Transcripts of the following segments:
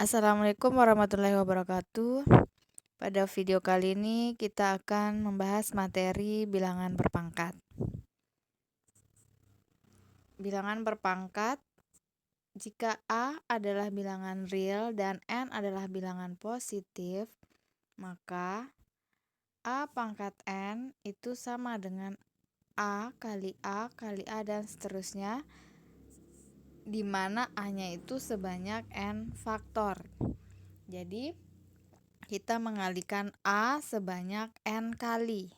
Assalamualaikum warahmatullahi wabarakatuh. Pada video kali ini kita akan membahas materi bilangan berpangkat. Bilangan berpangkat, jika A adalah bilangan real dan N adalah bilangan positif, maka A pangkat N itu sama dengan A kali A dan seterusnya, di mana A-nya itu sebanyak N faktor. Jadi kita mengalikan A sebanyak N kali.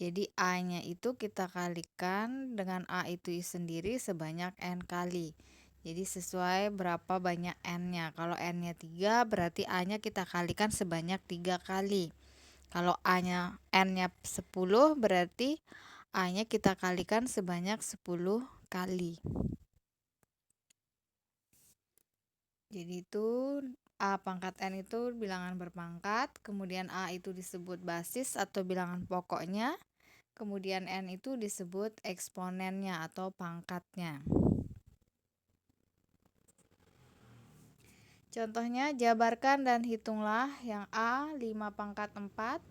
Jadi A-nya itu kita kalikan dengan A itu sendiri sebanyak N kali. Jadi sesuai berapa banyak N-nya. Kalau N-nya 3 berarti A-nya kita kalikan sebanyak 3 kali. Kalau N-nya 10 berarti A-nya kita kalikan sebanyak 10 kali. Jadi itu A pangkat N itu bilangan berpangkat, kemudian A itu disebut basis atau bilangan pokoknya, kemudian N itu disebut eksponennya atau pangkatnya. Contohnya, jabarkan dan hitunglah yang A 5 pangkat 4,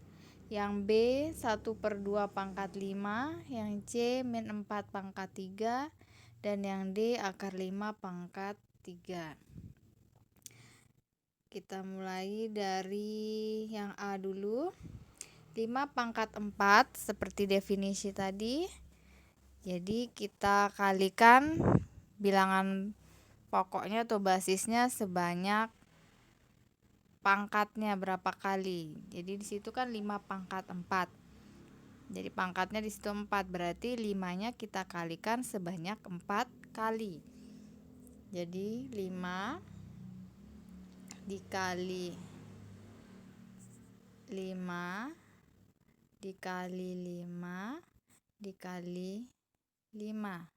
yang B 1/2 pangkat 5, yang C min 4 pangkat 3, dan yang D akar 5 pangkat 3. Kita mulai dari yang A dulu. 5 pangkat 4 seperti definisi tadi. Jadi kita kalikan bilangan pokoknya atau basisnya sebanyak pangkatnya berapa kali. Jadi di situ kan 5 pangkat 4. Jadi pangkatnya di situ 4, berarti 5-nya kita kalikan sebanyak 4 kali. Jadi 5 dikali 5 dikali 5 dikali 5.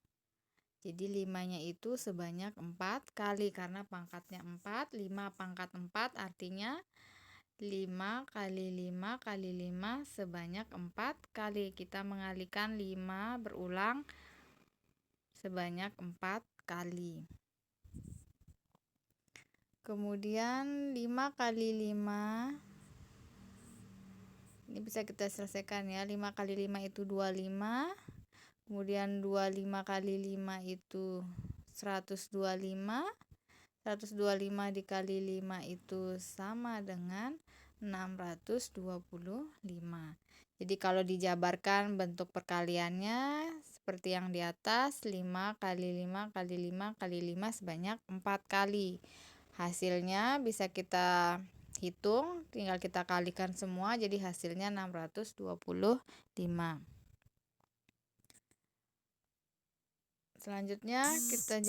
Jadi 5-nya itu sebanyak 4 kali karena pangkatnya 4. 5 pangkat 4 artinya 5 kali 5 kali 5 sebanyak 4 kali. Kita mengalikan 5 berulang sebanyak 4 kali. Kemudian 5 kali 5, ini bisa kita selesaikan ya. 5 kali 5 itu 25. Kemudian 25 kali 5 itu 125. 125 dikali 5 itu sama dengan 625. Jadi kalau dijabarkan bentuk perkaliannya seperti yang di atas, 5 kali 5 kali 5 kali 5 sebanyak 4 kali. Hasilnya bisa kita hitung, tinggal kita kalikan semua, jadi hasilnya 625. Selanjutnya kita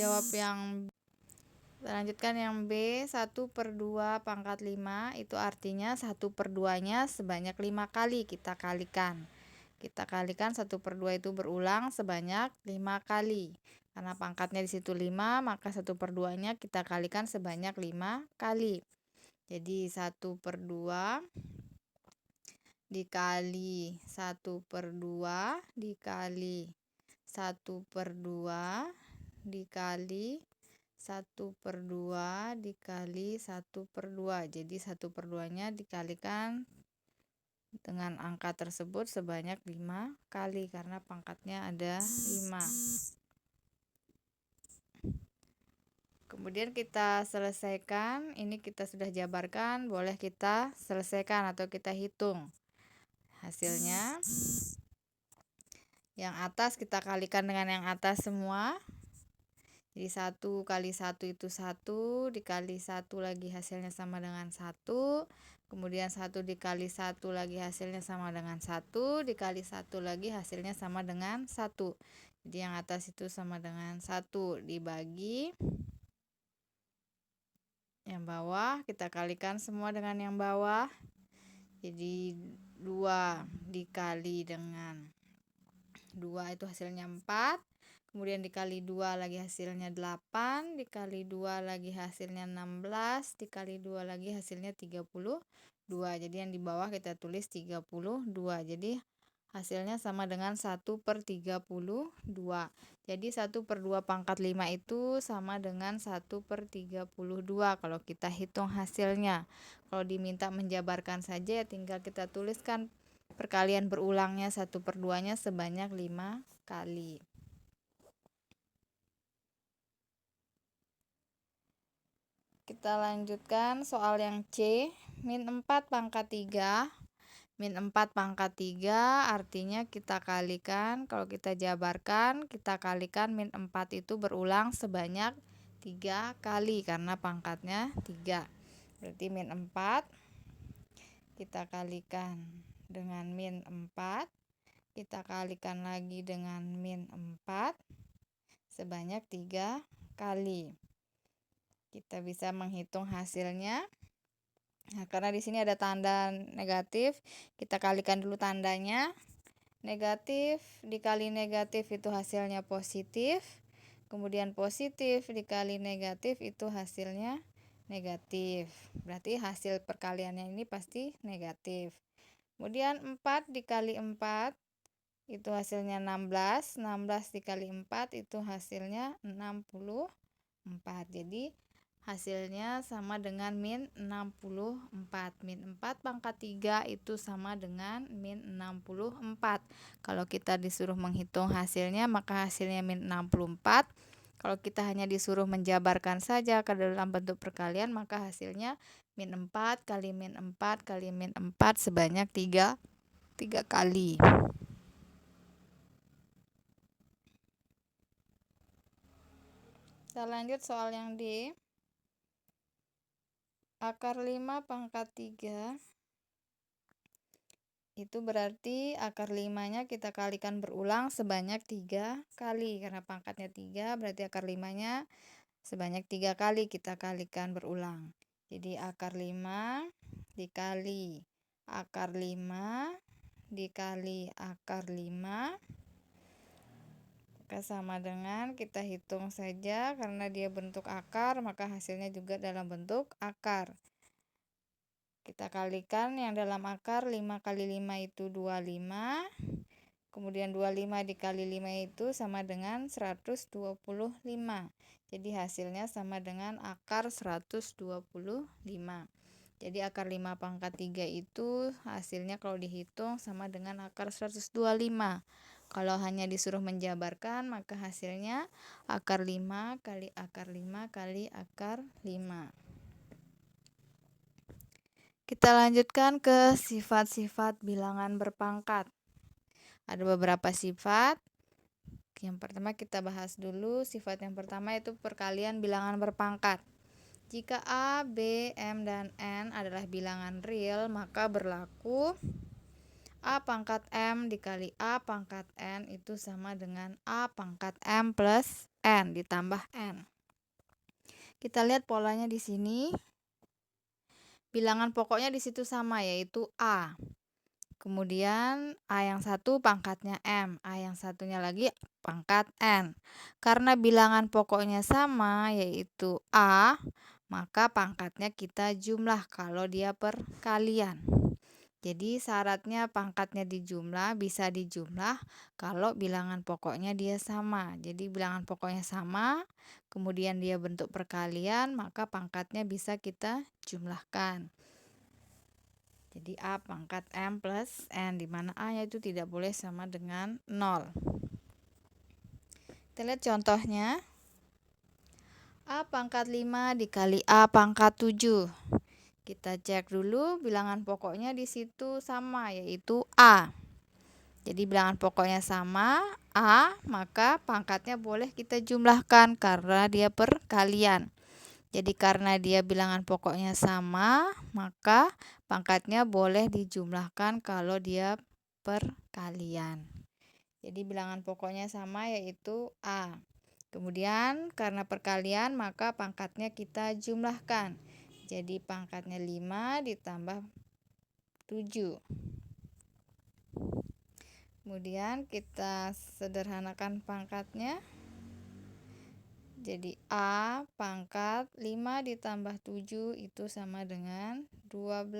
lanjutkan yang B 1/2 pangkat 5, itu artinya 1/2-nya sebanyak 5 kali kita kalikan. Kita kalikan 1/2 itu berulang sebanyak 5 kali. Karena pangkatnya di situ 5, maka 1/2-nya kita kalikan sebanyak 5 kali. Jadi 1/2 dikali 1/2 dikali 1/2 dikali 1/2 dikali 1/2. Jadi 1/2-nya dikalikan dengan angka tersebut sebanyak 5 kali karena pangkatnya ada 5. Kemudian kita selesaikan, ini kita sudah jabarkan, boleh kita selesaikan atau kita hitung hasilnya. Yang atas kita kalikan dengan yang atas semua. Jadi 1 kali 1 itu 1, dikali 1 lagi hasilnya sama dengan 1. Kemudian 1 dikali 1 lagi hasilnya sama dengan 1, dikali 1 lagi hasilnya sama dengan 1. Jadi yang atas itu sama dengan 1 dibagi yang bawah, kita kalikan semua dengan yang bawah. Jadi 2 dikali dengan 2 itu hasilnya 4. Kemudian dikali 2 lagi hasilnya 8, dikali 2 lagi hasilnya 16, dikali 2 lagi hasilnya 32. Jadi yang di bawah kita tulis 32. Jadi Hasilnya sama dengan 1/32. Jadi 1/2 pangkat 5 itu sama dengan 1/32 kalau kita hitung hasilnya. Kalau diminta menjabarkan saja ya tinggal kita tuliskan perkalian berulangnya 1/2-nya sebanyak 5 kali. Kita lanjutkan soal yang C, min 4 pangkat 3. Min 4 pangkat 3 artinya kita kalikan, kalau kita jabarkan, kita kalikan min 4 itu berulang sebanyak 3 kali karena pangkatnya 3. Berarti min 4 kita kalikan dengan min 4, kita kalikan lagi dengan min 4 sebanyak 3 kali. Kita bisa menghitung hasilnya. Nah, karena di sini ada tanda negatif, kita kalikan dulu tandanya. Negatif dikali negatif itu hasilnya positif. Kemudian positif dikali negatif itu hasilnya negatif. Berarti hasil perkaliannya ini pasti negatif. Kemudian 4 dikali 4 itu hasilnya 16. 16 dikali 4 itu hasilnya 64. Jadi hasilnya sama dengan min 64. Min 4 pangkat 3 itu sama dengan min 64. Kalau kita disuruh menghitung hasilnya, maka hasilnya min 64. Kalau kita hanya disuruh menjabarkan saja ke dalam bentuk perkalian, maka hasilnya min 4 kali min 4 kali min 4 sebanyak 3 kali. Kita lanjut soal yang D. Akar 5 pangkat 3 itu berarti akar 5-nya kita kalikan berulang sebanyak 3 kali. Karena pangkatnya 3 berarti akar 5-nya sebanyak 3 kali kita kalikan berulang. Jadi akar 5 dikali akar 5 dikali akar 5 sama dengan, kita hitung saja karena dia bentuk akar maka hasilnya juga dalam bentuk akar. Kita kalikan yang dalam akar 5 kali 5 itu 25. Kemudian 25 dikali 5 itu sama dengan 125. Jadi hasilnya sama dengan akar 125. Jadi akar 5 pangkat 3 itu hasilnya kalau dihitung sama dengan akar 125. Kalau hanya disuruh menjabarkan maka hasilnya akar 5 kali akar 5 kali akar 5. Kita lanjutkan ke sifat-sifat bilangan berpangkat. Ada beberapa sifat. Yang pertama kita bahas dulu. Sifat yang pertama itu perkalian bilangan berpangkat. Jika A, B, M, dan N adalah bilangan real, maka berlaku A pangkat M dikali A pangkat N itu sama dengan A pangkat M plus N ditambah N. Kita lihat polanya di sini. Bilangan pokoknya di situ sama, yaitu A. Kemudian A yang satu pangkatnya M, A yang satunya lagi pangkat N. Karena bilangan pokoknya sama, yaitu A, maka pangkatnya kita jumlah kalau dia perkalian. Jadi syaratnya pangkatnya dijumlah, bisa dijumlah kalau bilangan pokoknya dia sama. Jadi bilangan pokoknya sama, kemudian dia bentuk perkalian, maka pangkatnya bisa kita jumlahkan. Jadi A pangkat M plus N, di mana A-nya itu tidak boleh sama dengan 0. Kita lihat contohnya. A pangkat 5 dikali A pangkat 7. Kita cek dulu bilangan pokoknya di situ sama, yaitu A. Jadi bilangan pokoknya sama, A, maka pangkatnya boleh kita jumlahkan karena dia perkalian. Jadi karena dia bilangan pokoknya sama, maka pangkatnya boleh dijumlahkan kalau dia perkalian. Jadi bilangan pokoknya sama, yaitu A. Kemudian karena perkalian maka pangkatnya kita jumlahkan. Jadi pangkatnya 5 ditambah 7. Kemudian kita sederhanakan pangkatnya. Jadi A pangkat 5 ditambah 7 itu sama dengan 12.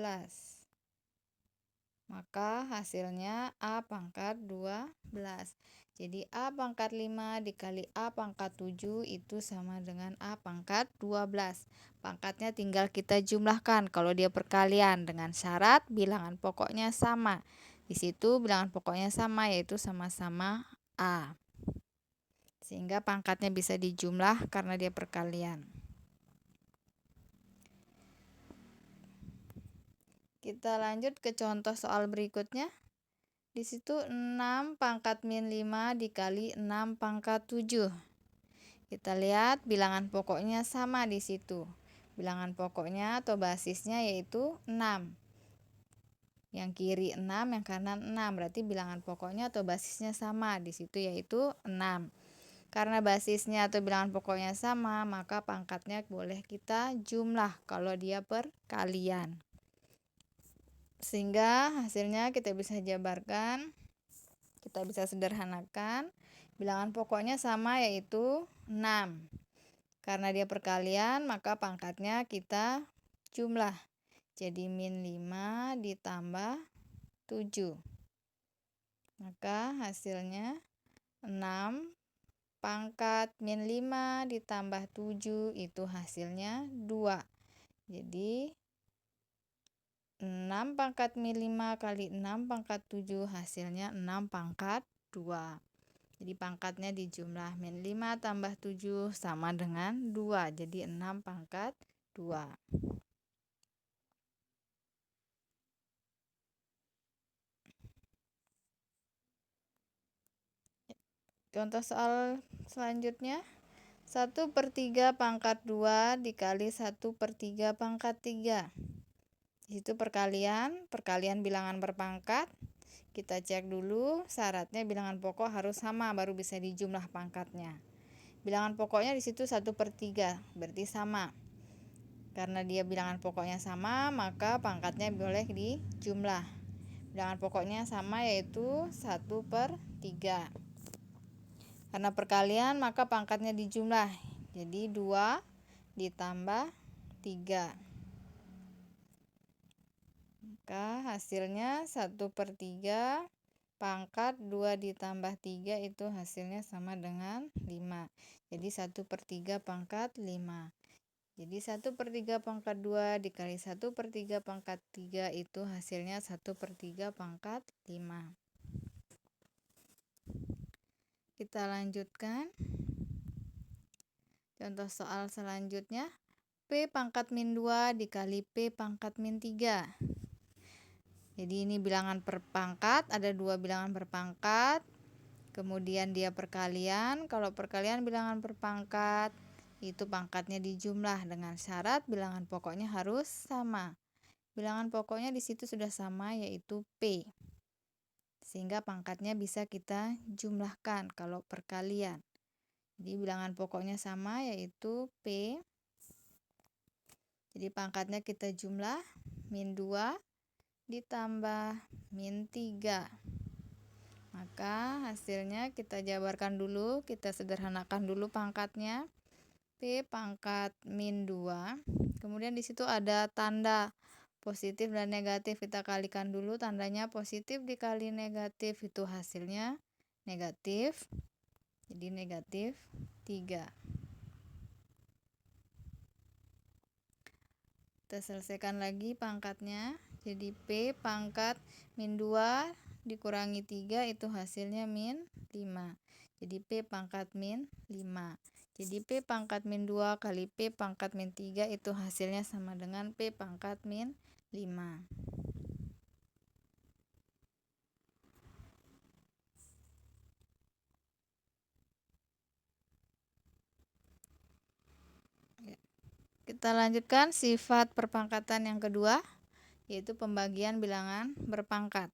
maka hasilnya A pangkat 12. Jadi A pangkat 5 dikali A pangkat 7 itu sama dengan A pangkat 12. Pangkatnya tinggal kita jumlahkan kalau dia perkalian dengan syarat bilangan pokoknya sama. Di situ bilangan pokoknya sama yaitu sama-sama A. Sehingga pangkatnya bisa dijumlah karena dia perkalian. Kita lanjut ke contoh soal berikutnya. Di situ 6 pangkat min 5 dikali 6 pangkat 7. Kita lihat bilangan pokoknya sama di situ. Bilangan pokoknya atau basisnya yaitu 6. Yang kiri 6, yang kanan 6. Berarti bilangan pokoknya atau basisnya sama di situ yaitu 6. Karena basisnya atau bilangan pokoknya sama, maka pangkatnya boleh kita jumlah kalau dia perkalian. Sehingga hasilnya kita bisa jabarkan, kita bisa sederhanakan. Bilangan pokoknya sama yaitu 6. Karena dia perkalian, maka pangkatnya kita jumlah. Jadi min 5 ditambah 7. Maka hasilnya 6 pangkat min 5 ditambah 7 itu hasilnya 2. Jadi 6 pangkat min 5 kali 6 pangkat 7 hasilnya 6 pangkat 2. Jadi pangkatnya dijumlah min 5 tambah 7 sama dengan 2. Jadi 6 pangkat 2. Contoh soal selanjutnya. 1/3 pangkat 2 dikali 1/3 pangkat 3. Di situ perkalian bilangan berpangkat. Kita cek dulu syaratnya bilangan pokok harus sama baru bisa dijumlah pangkatnya. Bilangan pokoknya di situ 1/3, berarti sama. Karena dia bilangan pokoknya sama, maka pangkatnya boleh dijumlah. Bilangan pokoknya sama yaitu 1/3. Karena perkalian maka pangkatnya dijumlah. Jadi 2 ditambah 3. Maka hasilnya 1/3 pangkat 2 ditambah 3 itu hasilnya sama dengan 5. Jadi 1/3 pangkat 5. Jadi 1/3 pangkat 2 dikali 1/3 pangkat 3 itu hasilnya 1/3 pangkat 5. Kita lanjutkan. Contoh soal selanjutnya. P pangkat min 2 dikali P pangkat min 3. Jadi ini bilangan berpangkat, ada dua bilangan berpangkat. Kemudian dia perkalian. Kalau perkalian bilangan berpangkat, itu pangkatnya dijumlah dengan syarat bilangan pokoknya harus sama. Bilangan pokoknya di situ sudah sama yaitu P. Sehingga pangkatnya bisa kita jumlahkan kalau perkalian. Jadi bilangan pokoknya sama yaitu P. Jadi pangkatnya kita jumlah min 2 ditambah min 3. Maka hasilnya kita jabarkan dulu, kita sederhanakan dulu pangkatnya. P pangkat min 2. Kemudian di situ ada tanda positif dan negatif, kita kalikan dulu. Tandanya positif dikali negatif itu hasilnya negatif. Jadi negatif 3. Kita selesaikan lagi pangkatnya. Jadi P pangkat min 2 dikurangi 3 itu hasilnya min 5. Jadi P pangkat min 5. Jadi P pangkat min 2 kali P pangkat min 3 itu hasilnya sama dengan P pangkat min 5. Kita lanjutkan sifat perpangkatan yang kedua, yaitu pembagian bilangan berpangkat.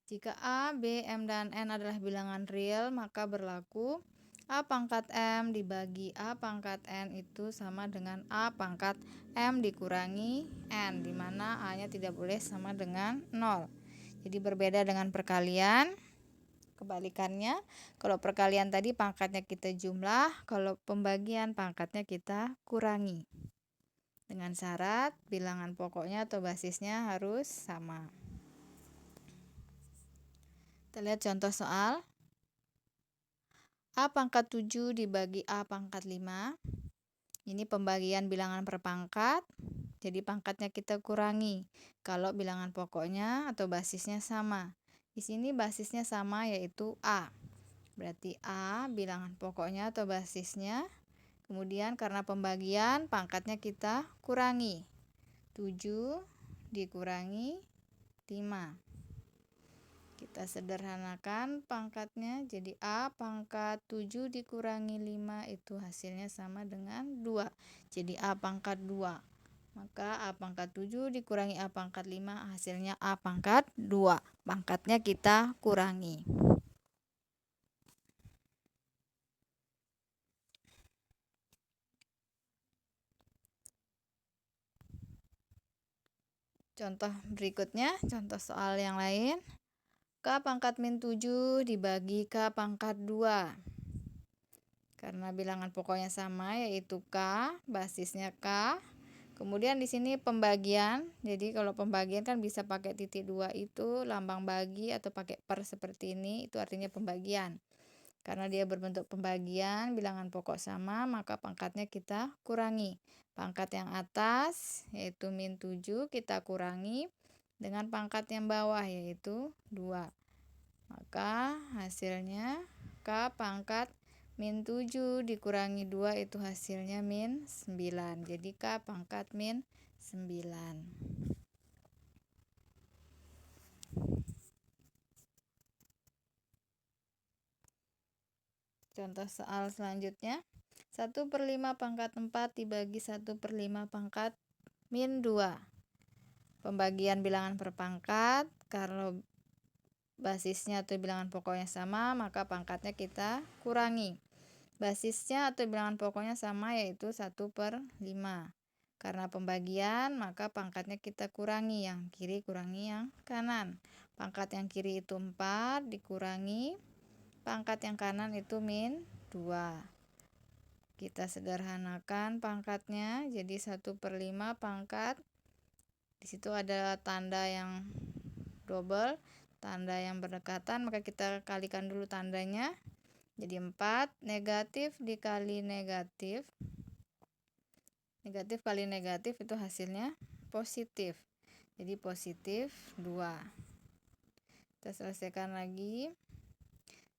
Jika A, B, M, dan N adalah bilangan real, maka berlaku A pangkat M dibagi A pangkat N itu sama dengan A pangkat M dikurangi N, di mana A-nya tidak boleh sama dengan 0. Jadi berbeda dengan perkalian. Kebalikannya, kalau perkalian tadi pangkatnya kita jumlah, kalau pembagian pangkatnya kita kurangi. Dengan syarat bilangan pokoknya atau basisnya harus sama. Kita lihat contoh soal. A pangkat 7 dibagi A pangkat 5. Ini pembagian bilangan per pangkat. Jadi pangkatnya kita kurangi kalau bilangan pokoknya atau basisnya sama. Di sini basisnya sama yaitu A. Berarti A bilangan pokoknya atau basisnya. Kemudian karena pembagian pangkatnya kita kurangi. 7 dikurangi 5. Kita sederhanakan pangkatnya jadi A pangkat 7 dikurangi 5 itu hasilnya sama dengan 2. Jadi A pangkat 2. Maka A pangkat 7 dikurangi A pangkat 5 hasilnya A pangkat 2. Pangkatnya kita kurangi. Contoh berikutnya, contoh soal yang lain. K pangkat min 7 dibagi K pangkat 2. Karena bilangan pokoknya sama yaitu K, basisnya K. Kemudian di sini pembagian. Jadi kalau pembagian kan bisa pakai titik 2 itu lambang bagi atau pakai per seperti ini, itu artinya pembagian. Karena dia berbentuk pembagian, bilangan pokok sama, maka pangkatnya kita kurangi. Pangkat yang atas yaitu min 7 kita kurangi dengan pangkat yang bawah yaitu 2. Maka hasilnya K pangkat min 7 dikurangi 2 itu hasilnya min 9. Jadi K pangkat min 9. Contoh soal selanjutnya. 1/5 pangkat 4 dibagi 1/5 pangkat min 2. Pembagian bilangan per pangkat. Kalau basisnya atau bilangan pokoknya sama, maka pangkatnya kita kurangi. Basisnya atau bilangan pokoknya sama yaitu 1/5. Karena pembagian, maka pangkatnya kita kurangi. Yang kiri kurangi yang kanan. Pangkat yang kiri itu 4 dikurangi. Pangkat yang kanan itu min 2. Kita sederhanakan pangkatnya jadi 1/5 pangkat. Di situ ada tanda yang double, tanda yang berdekatan, maka kita kalikan dulu tandanya. Jadi 4 negatif dikali negatif. Negatif kali negatif itu hasilnya positif. Jadi positif 2. Kita selesaikan lagi.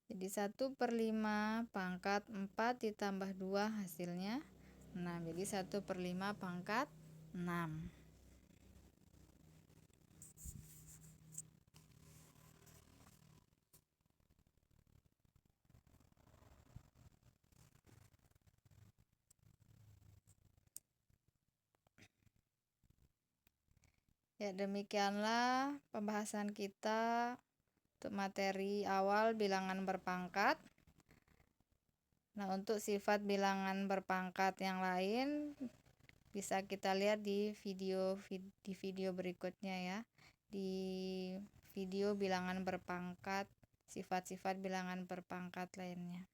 Jadi 1/5 pangkat 4 ditambah 2 hasilnya 6. Jadi 1/5 pangkat 6. Ya, demikianlah pembahasan kita untuk materi awal bilangan berpangkat. Nah, untuk sifat bilangan berpangkat yang lain bisa kita lihat di video berikutnya ya. Di video bilangan berpangkat, sifat-sifat bilangan berpangkat lainnya.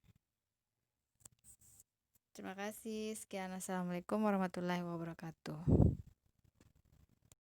Terima kasih. Sekian. Assalamualaikum warahmatullahi wabarakatuh.